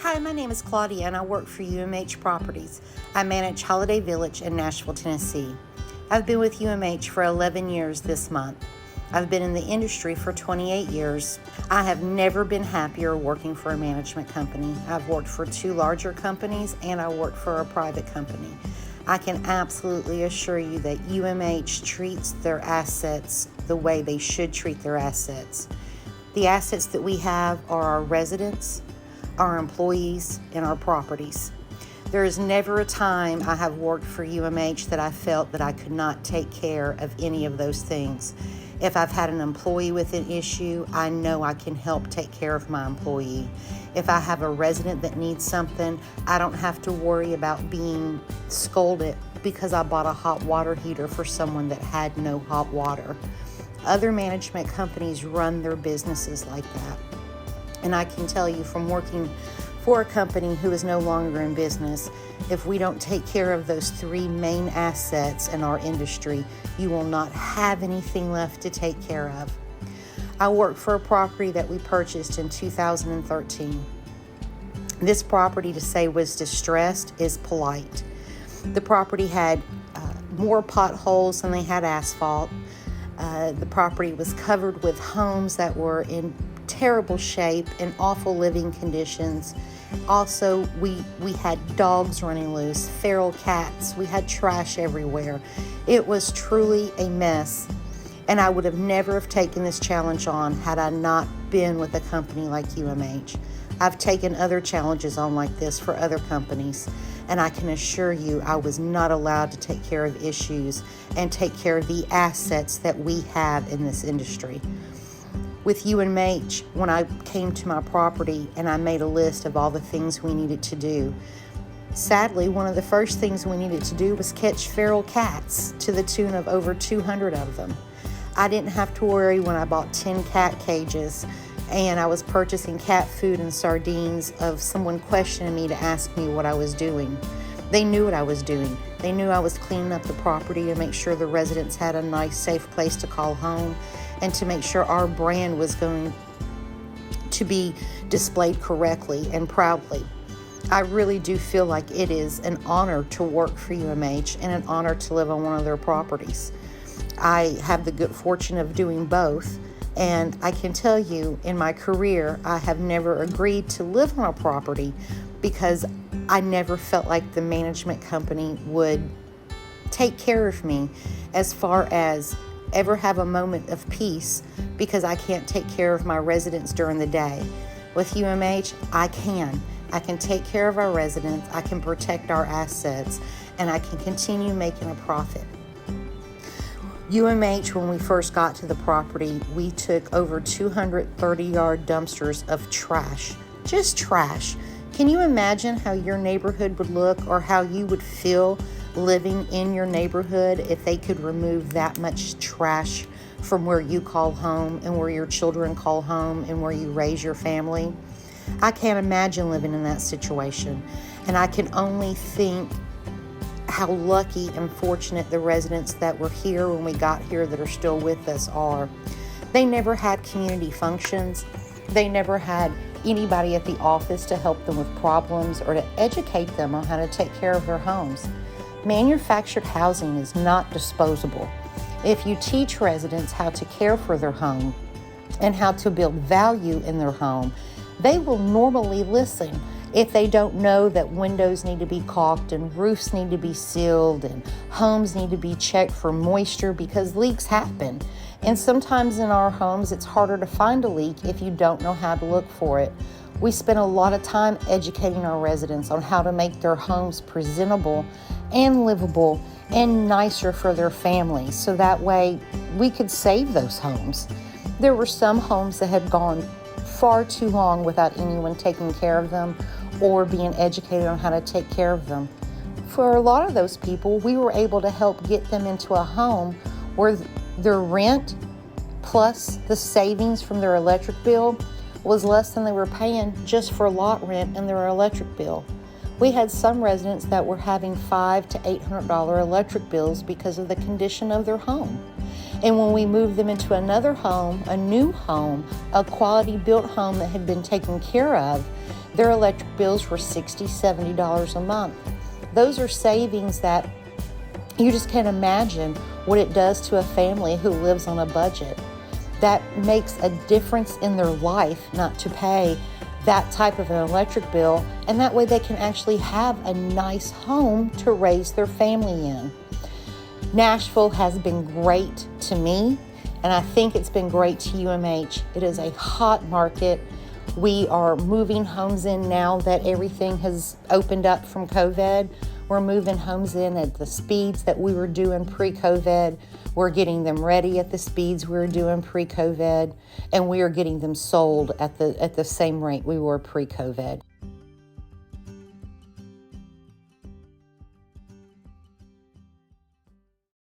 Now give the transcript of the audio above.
Hi, my name is Claudia and I work for UMH Properties. I manage Holiday Village in Nashville, Tennessee. I've been with UMH for 11 years this month. I've been in the industry for 28 years. I have never been happier working for a management company. I've worked for 2 larger companies and I worked for a private company. I can absolutely assure you that UMH treats their assets the way they should treat their assets. The assets that we have are our residents, our employees, and our properties. There is never a time I have worked for UMH that I felt that I could not take care of any of those things. If I've had an employee with an issue, I know I can help take care of my employee. If I have a resident that needs something, I don't have to worry about being scolded because I bought a hot water heater for someone that had no hot water. Other management companies run their businesses like that. And I can tell you from working for a company who is no longer in business, if we don't take care of those 3 main assets in our industry, you will not have anything left to take care of. I work for a property that we purchased in 2013. This property, to say was distressed, is polite. The property had more potholes than they had asphalt. The property was covered with homes that were in terrible shape and awful living conditions. Also, we had dogs running loose, feral cats. We had trash everywhere. It was truly a mess. And I would have never have taken this challenge on had I not been with a company like UMH. I've taken other challenges on like this for other companies, and I can assure you I was not allowed to take care of issues and take care of the assets that we have in this industry. With UMH, when I came to my property and I made a list of all the things we needed to do, sadly, one of the first things we needed to do was catch feral cats to the tune of over 200 of them. I didn't have to worry when I bought 10 cat cages and I was purchasing cat food and sardines of someone questioning me to ask me what I was doing. They knew what I was doing. They knew I was cleaning up the property to make sure the residents had a nice, safe place to call home and to make sure our brand was going to be displayed correctly and proudly. I really do feel like it is an honor to work for UMH and an honor to live on one of their properties. I have the good fortune of doing both, and I can tell you in my career, I have never agreed to live on a property because I never felt like the management company would take care of me as far as ever have a moment of peace because I can't take care of my residents during the day. With UMH, I can. I can take care of our residents, I can protect our assets, and I can continue making a profit. UMH, when we first got to the property, we took over 230-yard dumpsters of trash. Just trash. Can you imagine how your neighborhood would look or how you would feel living in your neighborhood if they could remove that much trash from where you call home and where your children call home and where you raise your family? I can't imagine living in that situation. And I can only think how lucky and fortunate the residents that were here when we got here that are still with us are. They never had community functions. They never had anybody at the office to help them with problems or to educate them on how to take care of their homes. Manufactured housing is not disposable. If you teach residents how to care for their home and how to build value in their home, they will normally listen. If they don't know that windows need to be caulked and roofs need to be sealed and homes need to be checked for moisture because leaks happen. And sometimes in our homes, it's harder to find a leak if you don't know how to look for it. We spend a lot of time educating our residents on how to make their homes presentable and livable and nicer for their families, so that way we could save those homes. There were some homes that had gone far too long without anyone taking care of them or being educated on how to take care of them. For a lot of those people, we were able to help get them into a home where their rent plus the savings from their electric bill was less than they were paying just for lot rent and their electric bill. We had some residents that were having $500 to $800 electric bills because of the condition of their home. And when we moved them into another home, a new home, a quality built home that had been taken care of, their electric bills were $60, $70 a month. Those are savings that you just can't imagine what it does to a family who lives on a budget. That makes a difference in their life not to pay that type of an electric bill, and that way they can actually have a nice home to raise their family in. Nashville has been great to me, and I think it's been great to UMH. It is a hot market. We are moving homes in now that everything has opened up from COVID. We're moving homes in at the speeds that we were doing pre-COVID. We're getting them ready at the speeds we were doing pre-COVID, and we are getting them sold at the same rate we were pre-COVID.